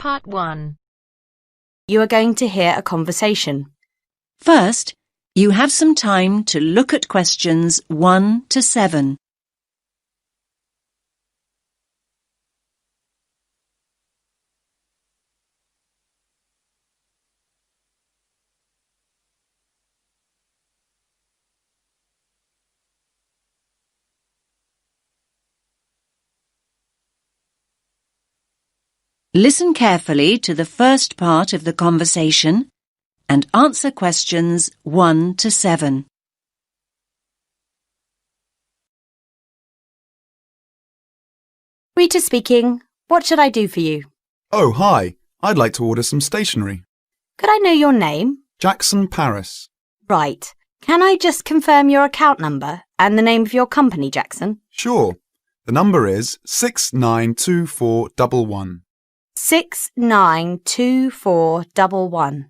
Part 1. You are going to hear a conversation. First, you have some time to look at questions 1 to 7. Listen carefully to the first part of the conversation and answer questions 1 to 7. Rita speaking. What should I do for you? Oh, hi. I'd like to order some stationery. Could I know your name? Jackson Paris. Right. Can I just confirm your account number and the name of your company, Jackson? Sure. The number is 692411. 692411.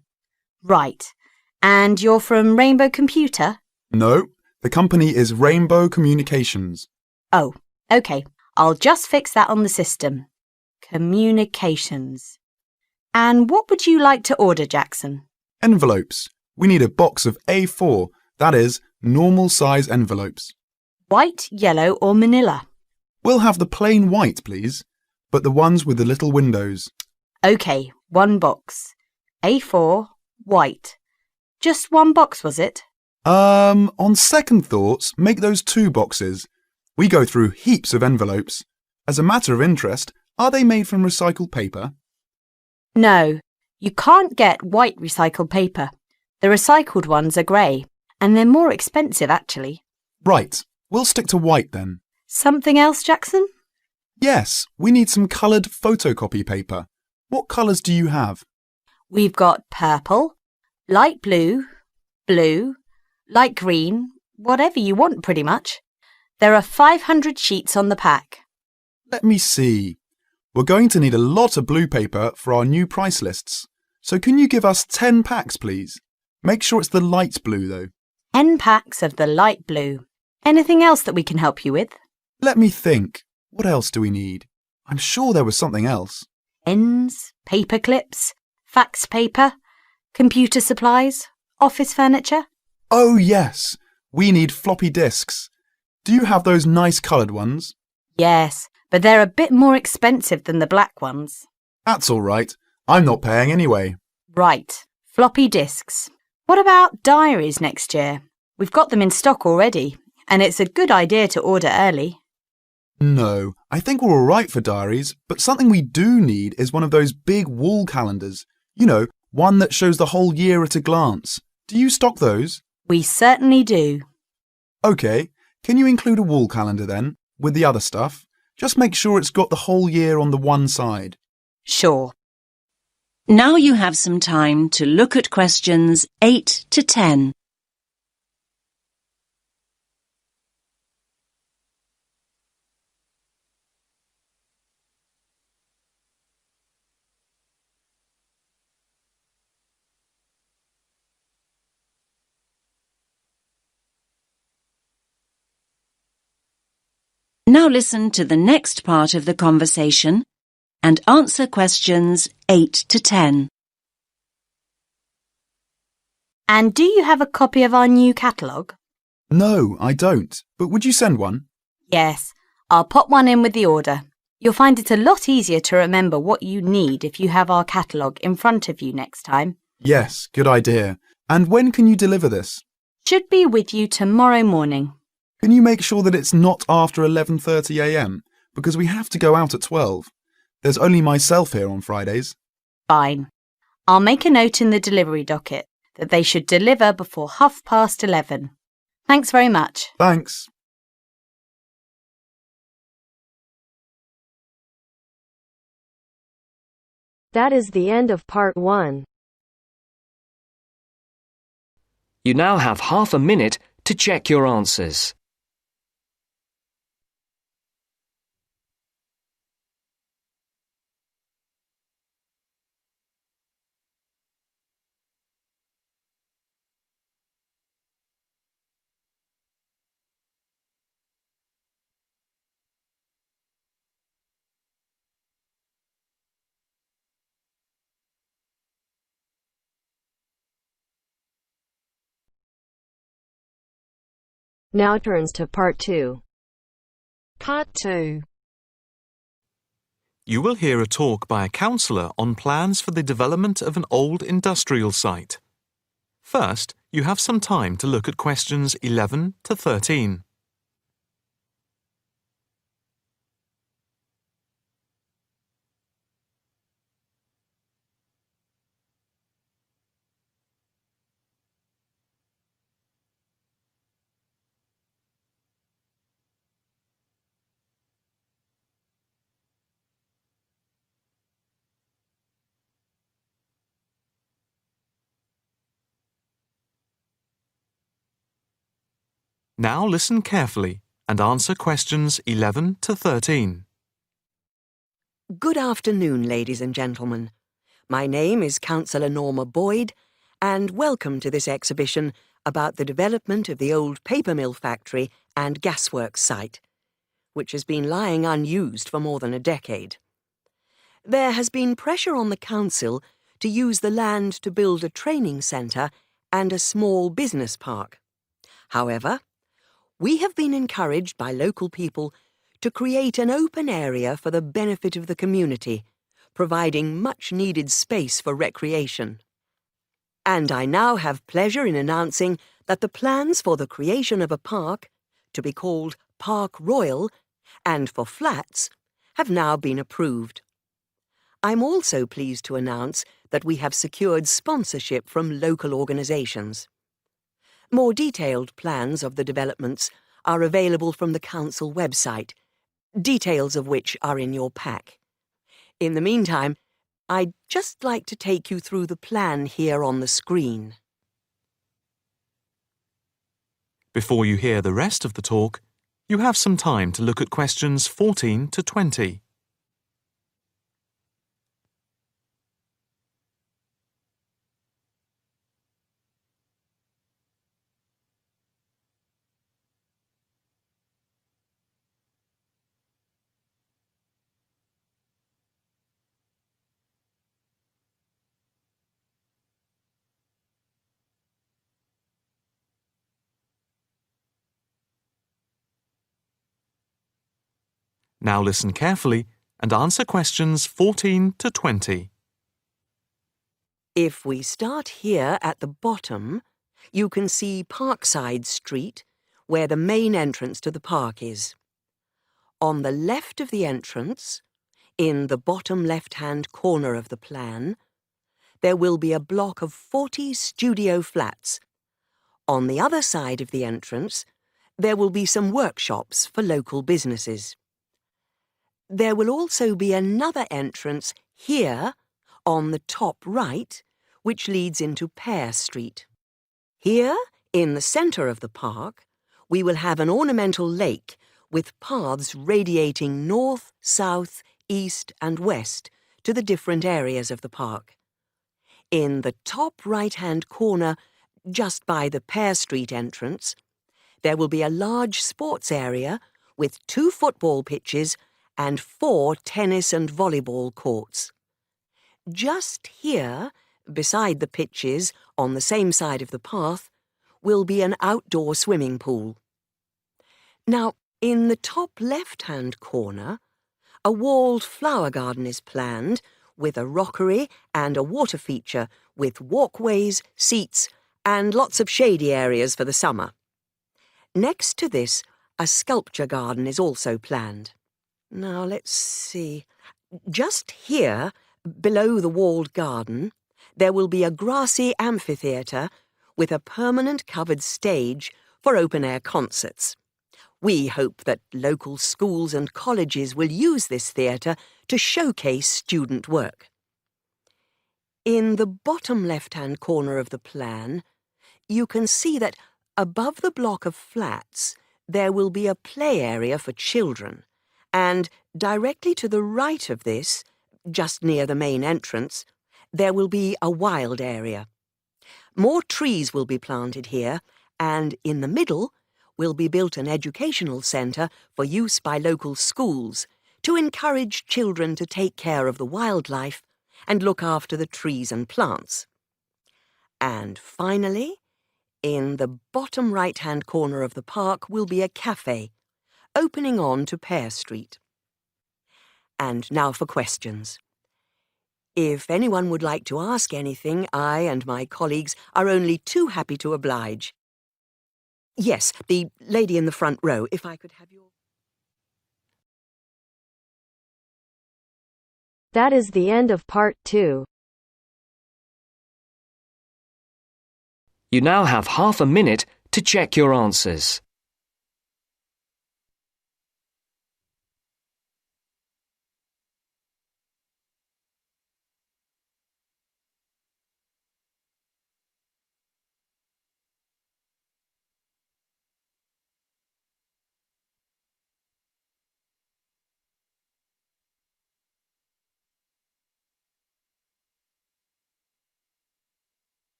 Right. And you're from Rainbow Computer? No, the company is Rainbow Communications. Oh, OK. I'll just fix that on the system. Communications. And what would you like to order, Jackson? Envelopes. We need a box of A4, that is, normal size envelopes. White, yellow or manila? We'll have the plain white, please, but the ones with the little windows. OK, one box. A4, white. Just one box, was it? On second thoughts, make those 2 boxes. We go through heaps of envelopes. As a matter of interest, are they made from recycled paper? No, you can't get white recycled paper. The recycled ones are grey, and they're more expensive, actually. Right, we'll stick to white then. Something else, Jackson? Yes, we need some coloured photocopy paper. What colours do you have? We've got purple, light blue, blue, light green, whatever you want pretty much. There are 500 sheets on the pack. Let me see. We're going to need a lot of blue paper for our new price lists. So can you give us 10 packs, please? Make sure it's the light blue, though. 10 packs of the light blue. Anything else that we can help you with? Let me think. What else do we need? I'm sure there was something else. Pens, paper clips, fax paper, computer supplies, office furniture. Oh, yes. We need floppy disks. Do you have those nice coloured ones? Yes, but they're a bit more expensive than the black ones. That's all right. I'm not paying anyway. Right, floppy disks. What about diaries next year? We've got them in stock already, and it's a good idea to order early. No, I think we're all right for diaries, but something we do need is one of those big wall calendars. You know, one that shows the whole year at a glance. Do you stock those? We certainly do. OK, can you include a wall calendar then, with the other stuff? Just make sure it's got the whole year on the one side. Sure. Now you have some time to look at questions 8 to 10. Now listen to the next part of the conversation and answer questions 8 to 10. And do you have a copy of our new catalogue? No, I don't. But would you send one? Yes, I'll pop one in with the order. You'll find it a lot easier to remember what you need if you have our catalogue in front of you next time. Yes, good idea. And when can you deliver this? Should be with you tomorrow morning. Can you make sure that it's not after 11:30 a.m? Because we have to go out at 12. There's only myself here on Fridays. Fine. I'll make a note in the delivery docket that they should deliver before 11:30. Thanks very much. Thanks. That is the end of Part 1. You now have half a minute to check your answers. Now turns to Part 2. Part 2. You will hear a talk by a counsellor on plans for the development of an old industrial site. First, you have some time to look at questions 11 to 13. Now listen carefully and answer questions 11 to 13. Good afternoon, ladies and gentlemen. My name is Councillor Norma Boyd, and welcome to this exhibition about the development of the old paper mill factory and gasworks site, which has been lying unused for more than a decade. There has been pressure on the council to use the land to build a training centre and a small business park. However, we have been encouraged by local people to create an open area for the benefit of the community, providing much-needed space for recreation. And I now have pleasure in announcing that the plans for the creation of a park, to be called Park Royal, and for flats, have now been approved. I'm also pleased to announce that we have secured sponsorship from local organisations. More detailed plans of the developments are available from the council website, details of which are in your pack. In the meantime, I'd just like to take you through the plan here on the screen. Before you hear the rest of the talk, you have some time to look at questions 14 to 20. Now listen carefully and answer questions 14 to 20. If we start here at the bottom, you can see Parkside Street, where the main entrance to the park is. On the left of the entrance, in the bottom left-hand corner of the plan, there will be a block of 40 studio flats. On the other side of the entrance, there will be some workshops for local businesses. There will also be another entrance here, on the top right, which leads into Pear Street. Here, in the centre of the park, we will have an ornamental lake with paths radiating north, south, east and west to the different areas of the park. In the top right-hand corner, just by the Pear Street entrance, there will be a large sports area with 2 football pitches and 4 tennis and volleyball courts. Just here, beside the pitches, on the same side of the path, will be an outdoor swimming pool. Now, in the top left-hand corner, a walled flower garden is planned with a rockery and a water feature with walkways, seats and lots of shady areas for the summer. Next to this, a sculpture garden is also planned. Now, let's see. Just here, below the walled garden, there will be a grassy amphitheatre with a permanent covered stage for open-air concerts. We hope that local schools and colleges will use this theatre to showcase student work. In the bottom left-hand corner of the plan, you can see that above the block of flats, there will be a play area for children, and directly to the right of this, just near the main entrance, there will be a wild area. More trees will be planted here, and in the middle will be built an educational centre for use by local schools to encourage children to take care of the wildlife and look after the trees and plants. And finally, In the bottom right-hand corner of the park will be a cafe, opening on to Pear Street. And now for questions. If anyone would like to ask anything, I and my colleagues are only too happy to oblige. Yes, the lady in the front row, if I could have your... That is the end of part 2. You now have half a minute to check your answers.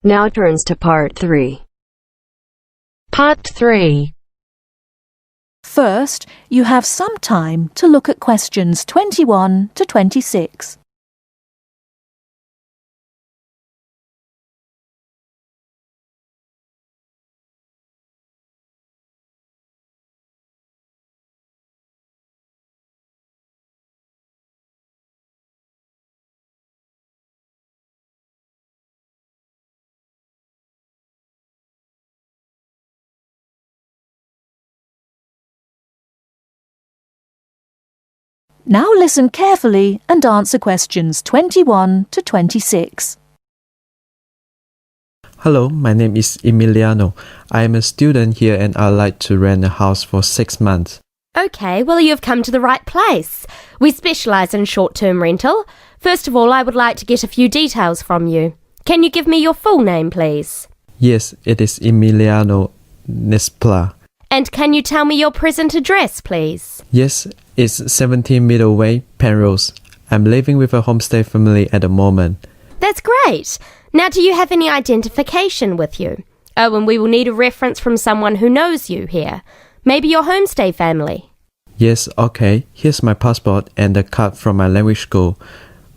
Now turns to part 3. Part 3. First, you have some time to look at questions 21 to 26. Now listen carefully and answer questions 21 to 26. Hello, my name is Emiliano. I am a student here and I'd like to rent a house for 6 months. OK, well you've come to the right place. We specialise in short-term rental. First of all, I would like to get a few details from you. Can you give me your full name, please? Yes, it is Emiliano Nespla. And can you tell me your present address, please? Yes, it's 17 Middleway, Penrose. I'm living with a homestay family at the moment. That's great. Now, do you have any identification with you? Oh, and we will need a reference from someone who knows you here. Maybe your homestay family. Yes, okay. Here's my passport and a card from my language school.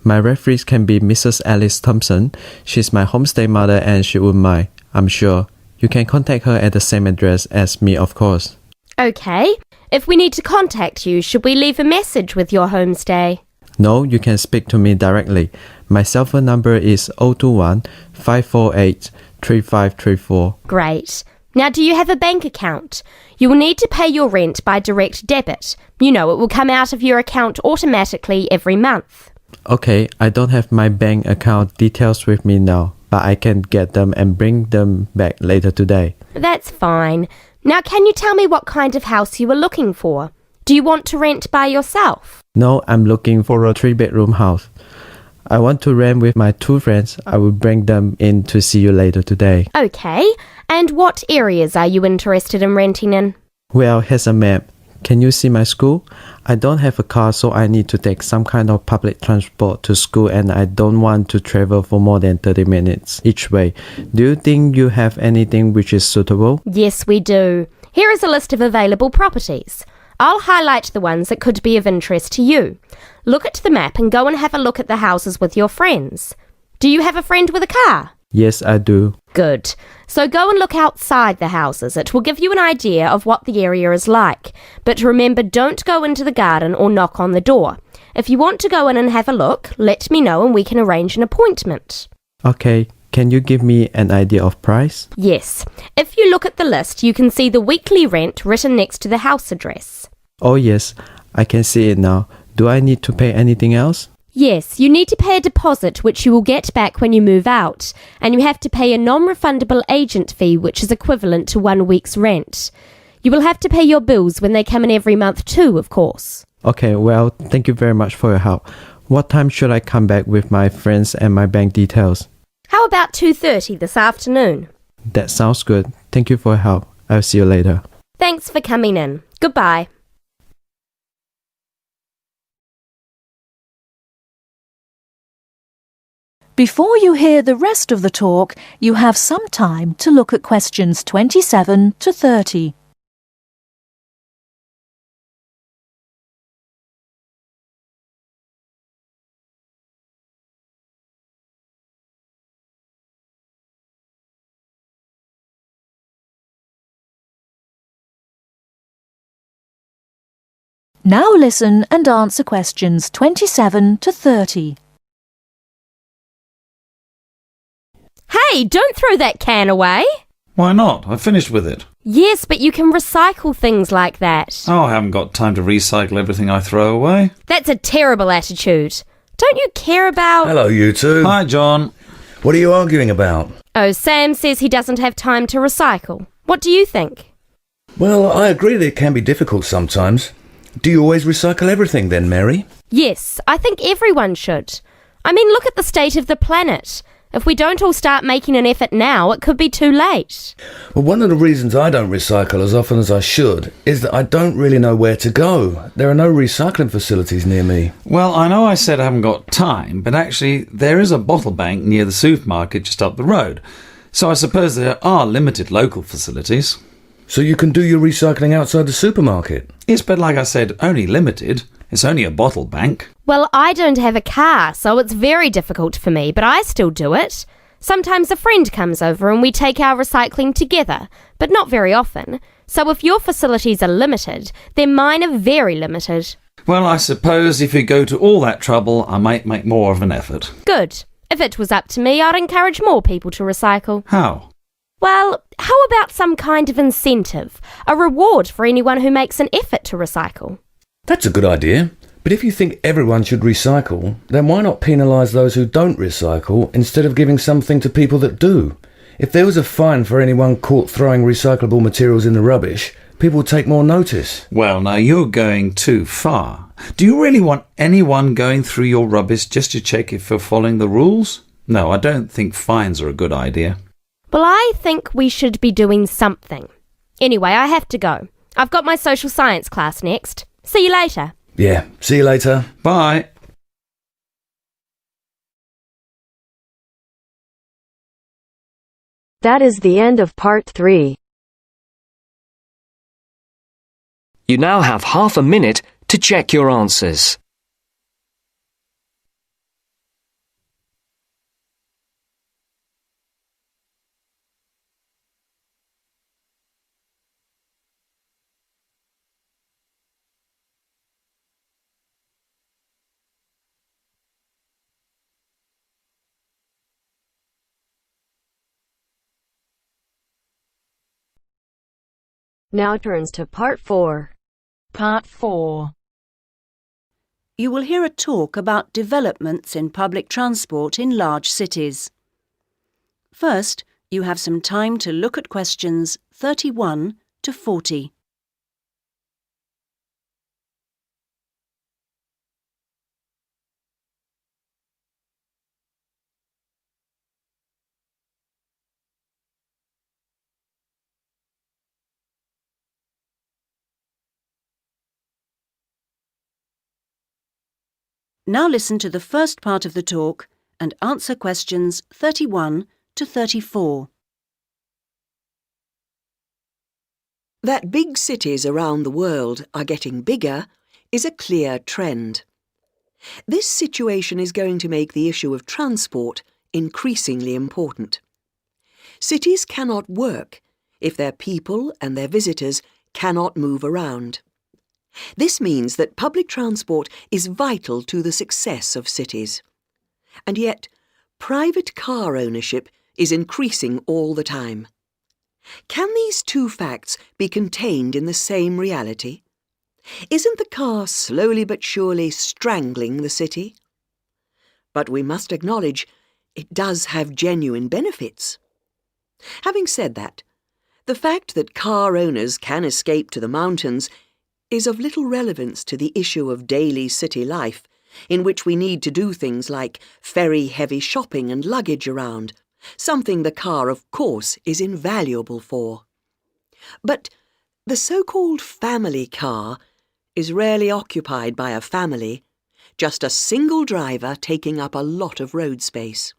My referees can be Mrs. Alice Thompson. She's my homestay mother and she wouldn't mind, I'm sure. You can contact her at the same address as me, of course. OK. If we need to contact you, should we leave a message with your homestay? No, you can speak to me directly. My cell phone number is 021 548 3534. Great. Now, do you have a bank account? You will need to pay your rent by direct debit. You know, it will come out of your account automatically every month. Okay, I don't have my bank account details with me now, but I can get them and bring them back later today. That's fine. Now, can you tell me what kind of house you are looking for? Do you want to rent by yourself? No, I'm looking for a 3-bedroom house. I want to rent with my 2 friends. I will bring them in to see you later today. OK. And what areas are you interested in renting in? Well, here's a map. Can you see my school? I don't have a car, so I need to take some kind of public transport to school and I don't want to travel for more than 30 minutes each way. Do you think you have anything which is suitable? Yes, we do. Here is a list of available properties. I'll highlight the ones that could be of interest to you. Look at the map and go and have a look at the houses with your friends. Do you have a friend with a car? Yes, I do. Good. So go and look outside the houses. It will give you an idea of what the area is like. But remember, don't go into the garden or knock on the door. If you want to go in and have a look, let me know and we can arrange an appointment. Okay. Can you give me an idea of price? Yes. If you look at the list, you can see the weekly rent written next to the house address. Oh yes, I can see it now. Do I need to pay anything else? Yes, you need to pay a deposit which you will get back when you move out, and you have to pay a non-refundable agent fee which is equivalent to 1 week's rent. You will have to pay your bills when they come in every month too, of course. Okay, well, thank you very much for your help. What time should I come back with my friends and my bank details? How about 2:30 this afternoon? That sounds good. Thank you for your help. I'll see you later. Thanks for coming in. Goodbye. Before you hear the rest of the talk, you have some time to look at questions 27 to 30. Now listen and answer questions 27 to 30. Hey, don't throw that can away. Why not? I finished with it. Yes, but you can recycle things like that. Oh, I haven't got time to recycle everything I throw away. That's a terrible attitude. Don't you care about... Hello, you two. Hi, John. What are you arguing about? Oh, Sam says he doesn't have time to recycle. What do you think? Well, I agree that it can be difficult sometimes. Do you always recycle everything then, Mary? Yes, I think everyone should. I mean, look at the state of the planet. If we don't all start making an effort now, it could be too late. Well, one of the reasons I don't recycle as often as I should is that I don't really know where to go. There are no recycling facilities near me. Well, I know I said I haven't got time, but actually there is a bottle bank near the supermarket just up the road. So I suppose there are limited local facilities. So you can do your recycling outside the supermarket? Yes, but like I said, only limited. It's only a bottle bank. Well, I don't have a car, so it's very difficult for me, but I still do it. Sometimes a friend comes over and we take our recycling together, but not very often. So if your facilities are limited, then mine are very limited. Well, I suppose if you go to all that trouble, I might make more of an effort. Good. If it was up to me, I'd encourage more people to recycle. How? Well, how about some kind of incentive? A reward for anyone who makes an effort to recycle? That's a good idea. But if you think everyone should recycle, then why not penalise those who don't recycle instead of giving something to people that do? If there was a fine for anyone caught throwing recyclable materials in the rubbish, people would take more notice. Well, now you're going too far. Do you really want anyone going through your rubbish just to check if you're following the rules? No, I don't think fines are a good idea. Well, I think we should be doing something. Anyway, I have to go. I've got my social science class next. See you later. Yeah, see you later. Bye. That is the end of part 3. You now have half a minute to check your answers. Now turns to part 4. Part 4. You will hear a talk about developments in public transport in large cities. First, you have some time to look at questions 31 to 40. Now listen to the first part of the talk and answer questions 31 to 34. That big cities around the world are getting bigger is a clear trend. This situation is going to make the issue of transport increasingly important. Cities cannot work if their people and their visitors cannot move around. This means that public transport is vital to the success of cities. And yet, private car ownership is increasing all the time. Can these two facts be contained in the same reality? Isn't the car slowly but surely strangling the city? But we must acknowledge it does have genuine benefits. Having said that, the fact that car owners can escape to the mountains is of little relevance to the issue of daily city life, in which we need to do things like ferry heavy shopping and luggage around, something the car, of course, is invaluable for. But the so-called family car is rarely occupied by a family, just a single driver taking up a lot of road space.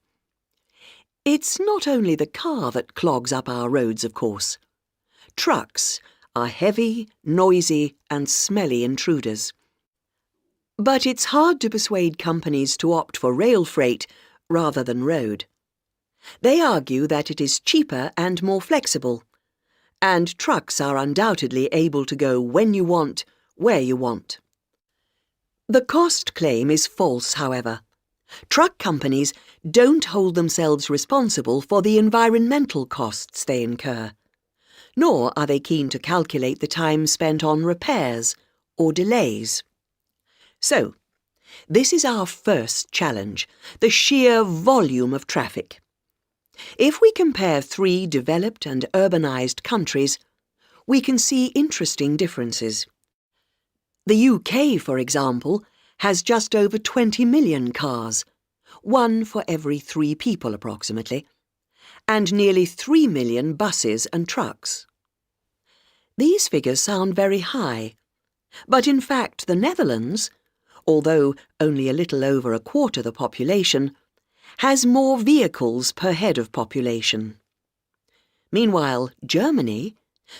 It's not only the car that clogs up our roads, of course. Trucks are heavy, noisy and smelly intruders. But it's hard to persuade companies to opt for rail freight rather than road. They argue that it is cheaper and more flexible, and trucks are undoubtedly able to go when you want, where you want. The cost claim is false, however. Truck companies don't hold themselves responsible for the environmental costs they incur, nor are they keen to calculate the time spent on repairs or delays. So, this is our first challenge, the sheer volume of traffic. If we compare 3 developed and urbanised countries, we can see interesting differences. The UK, for example, has just over 20 million cars, 1 for every 3 people approximately, and nearly 3 million buses and trucks. These figures sound very high, but in fact the Netherlands, although only a little over a quarter the population, has more vehicles per head of population. Meanwhile, Germany,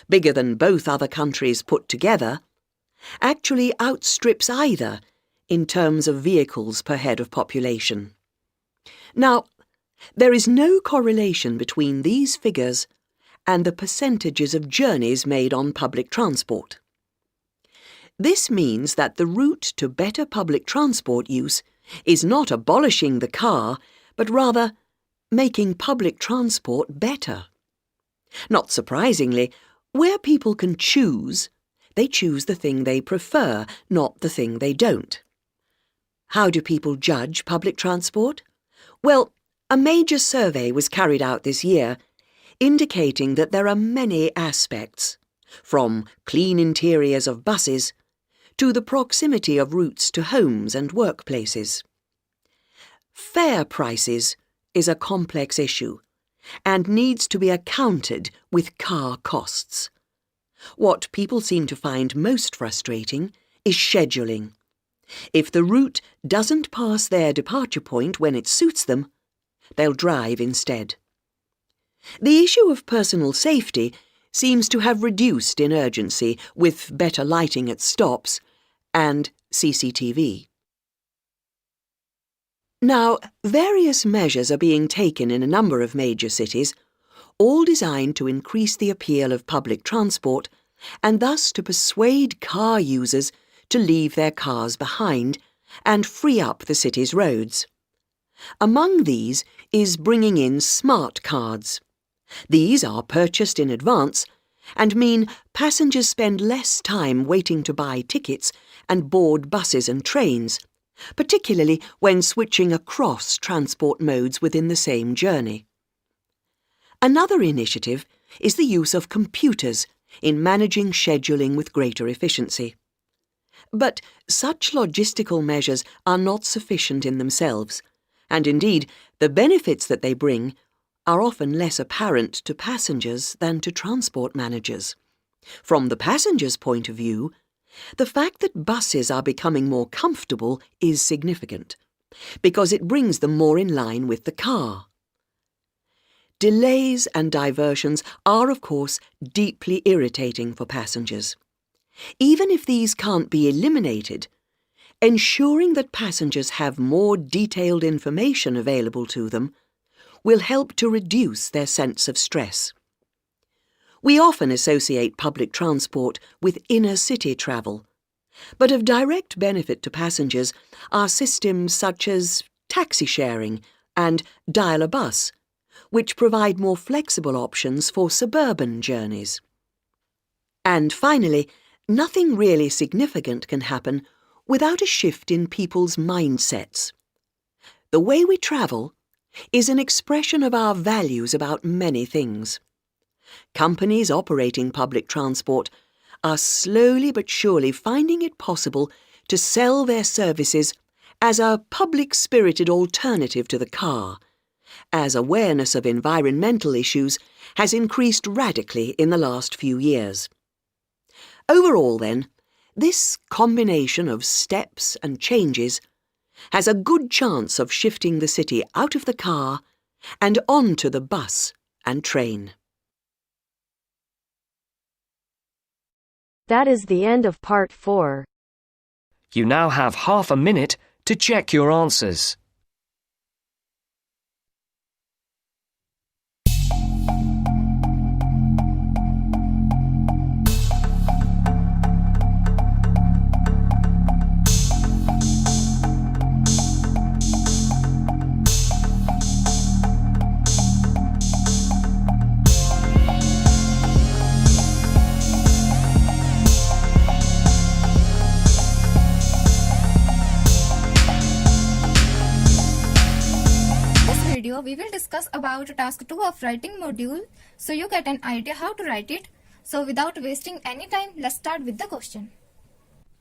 bigger than both other countries put together, actually outstrips either in terms of vehicles per head of population. Now, there is no correlation between these figures and the percentages of journeys made on public transport. This means that the route to better public transport use is not abolishing the car, but rather making public transport better. Not surprisingly, where people can choose, they choose the thing they prefer, not the thing they don't. How do people judge public transport? Well, a major survey was carried out this year, indicating that there are many aspects, from clean interiors of buses to the proximity of routes to homes and workplaces. Fare prices is a complex issue and needs to be accounted with car costs. What people seem to find most frustrating is scheduling. If the route doesn't pass their departure point when it suits them, they'll drive instead. The issue of personal safety seems to have reduced in urgency with better lighting at stops and CCTV. Now, various measures are being taken in a number of major cities, all designed to increase the appeal of public transport and thus to persuade car users to leave their cars behind and free up the city's roads. Among these is bringing in smart cards. These are purchased in advance and mean passengers spend less time waiting to buy tickets and board buses and trains, particularly when switching across transport modes within the same journey. Another initiative is the use of computers in managing scheduling with greater efficiency. But such logistical measures are not sufficient in themselves, and indeed the benefits that they bring are often less apparent to passengers than to transport managers. From the passenger's point of view, the fact that buses are becoming more comfortable is significant, because it brings them more in line with the car. Delays and diversions are, of course, deeply irritating for passengers. Even if these can't be eliminated, ensuring that passengers have more detailed information available to them will help to reduce their sense of stress. We often associate public transport with inner-city travel, but of direct benefit to passengers are systems such as taxi sharing and dial-a-bus, which provide more flexible options for suburban journeys. And finally, nothing really significant can happen without a shift in people's mindsets. The way we travel is an expression of our values about many things. Companies operating public transport are slowly but surely finding it possible to sell their services as a public-spirited alternative to the car, as awareness of environmental issues has increased radically in the last few years. Overall, then, this combination of steps and changes has a good chance of shifting the city out of the car and onto the bus and train. That is the end of part 4. You now have half a minute to check your answers. video, we will discuss about task 2 of writing module, so you get an idea how to write it. So without wasting any time, let's start with the question.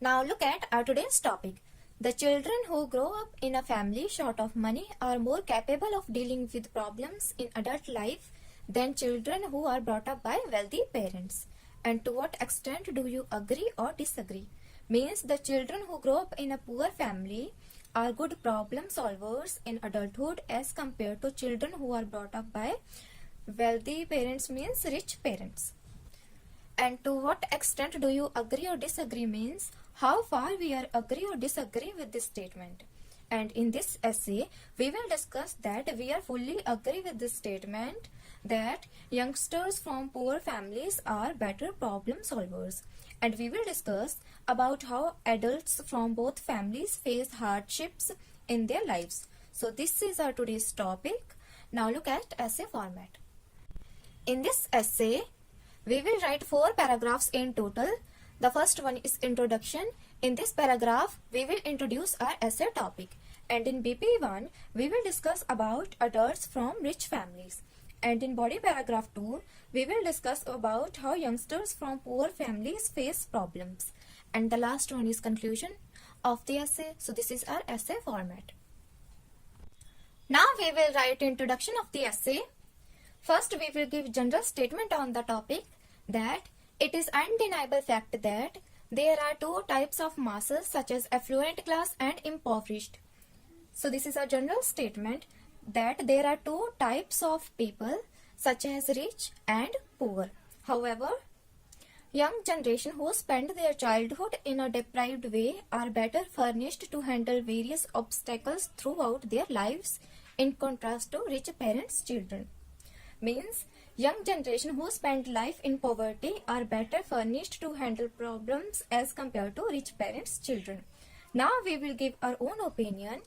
Now look at our today's topic. The children who grow up in a family short of money are more capable of dealing with problems in adult life than children who are brought up by wealthy parents. And to what extent do you agree or disagree? Means the children who grow up in a poor family are good problem solvers in adulthood as compared to children who are brought up by wealthy parents, means rich parents. And to what extent do you agree or disagree means how far we are agree or disagree with this statement. And in this essay, we will discuss that we are fully agree with this statement that youngsters from poor families are better problem solvers. And we will discuss about how adults from both families face hardships in their lives. So this is our today's topic. Now look at essay format. In this essay, we will write 4 paragraphs in total. The first one is introduction. In this paragraph, we will introduce our essay topic. And in BP1, we will discuss about adults from rich families. And in body paragraph 2, we will discuss about how youngsters from poor families face problems. And the last one is conclusion of the essay. So this is our essay format. Now we will write introduction of the essay. First, we will give general statement on the topic that it is undeniable fact that there are 2 types of masses such as affluent class and impoverished. So this is a general statement that there are 2 types of people such as rich and poor. However, young generation who spend their childhood in a deprived way are better furnished to handle various obstacles throughout their lives in contrast to rich parents' children. Means young generation who spend life in poverty are better furnished to handle problems as compared to rich parents' children. Now we will give our own opinion.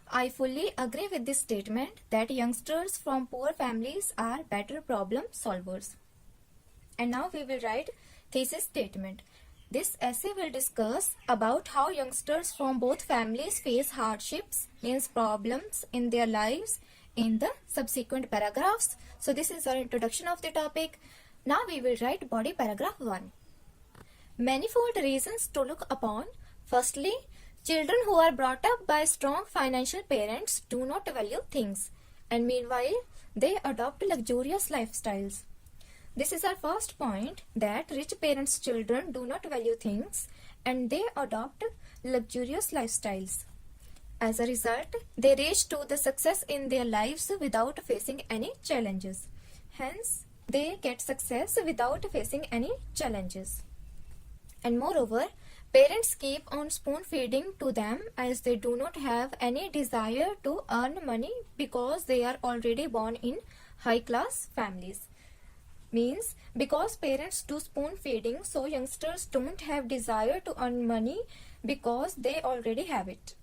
I fully agree with this statement that youngsters from poor families are better problem solvers. And now we will write thesis statement. This essay will discuss about how youngsters from both families face hardships, means problems in their lives in the subsequent paragraphs. So this is our introduction of the topic. Now we will write body paragraph 1. Manifold reasons to look upon. Firstly, children who are brought up by strong financial parents do not value things, and meanwhile they adopt luxurious lifestyles. This is our first point, that rich parents' children do not value things and they adopt luxurious lifestyles. As a result, they reach to the success in their lives without facing any challenges. Hence, they get success without facing any challenges. And moreover, parents keep on spoon feeding to them as they do not have any desire to earn money because they are already born in high class families. Means because parents do spoon feeding, so youngsters don't have desire to earn money because they already have it.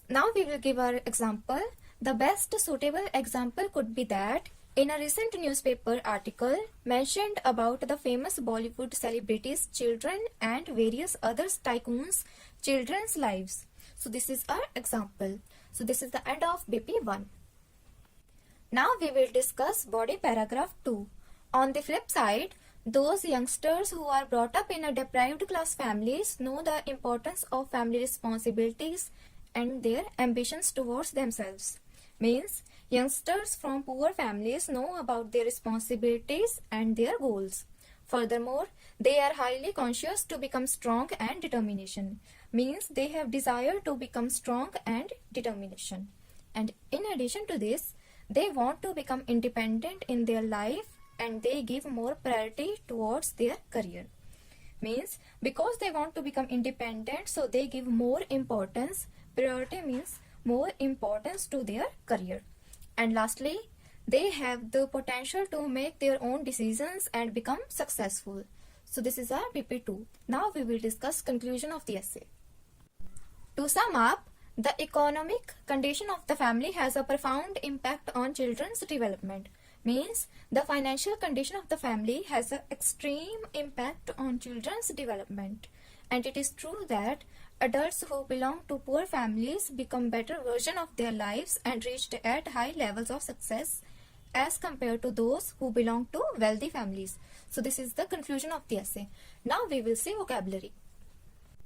Now we will give our example. The best suitable example could be that in a recent newspaper article mentioned about the famous Bollywood celebrities' children and various other tycoons' children's lives. So this is our example. So this is the end of BP1. Now we will discuss body paragraph 2. On the flip side, those youngsters who are brought up in a deprived class families know the importance of family responsibilities and their ambitions towards themselves. Means youngsters from poor families know about their responsibilities and their goals. Furthermore, they are highly conscious to become strong and determination. Means they have desire to become strong and determination. And in addition to this, they want to become independent in their life and they give more priority towards their career. Means because they want to become independent, so they give more importance. Priority means more importance to their career. And lastly, they have the potential to make their own decisions and become successful. So this is our BP2. Now we will discuss conclusion of the essay. To sum up, the economic condition of the family has a profound impact on children's development. Means the financial condition of the family has an extreme impact on children's development. and it is true that adults who belong to poor families become better version of their lives and reached at high levels of success as compared to those who belong to wealthy families. So this is the conclusion of the essay. Now we will see vocabulary.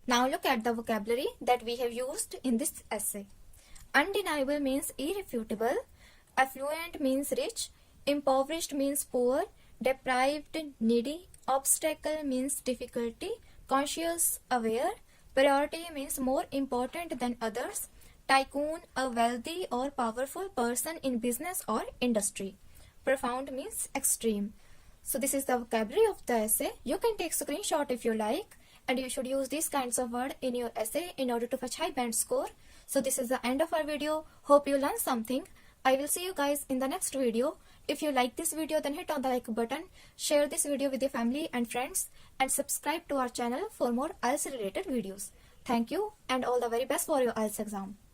Now look at the vocabulary that we have used in this essay. Undeniable means irrefutable, affluent means rich, impoverished means poor, deprived, needy, obstacle means difficulty, conscious, aware, priority means more important than others, tycoon, a wealthy or powerful person in business or industry, profound means extreme. So this is the vocabulary of the essay. You can take screenshot if you like, and you should use these kinds of words in your essay in order to fetch high band score. So this is the end of our video. Hope you learned something. I will see you guys in the next video. If you like this video, then hit on the like button, share this video with your family and friends, and subscribe to our channel for more IELTS related videos. Thank you and all the very best for your IELTS exam.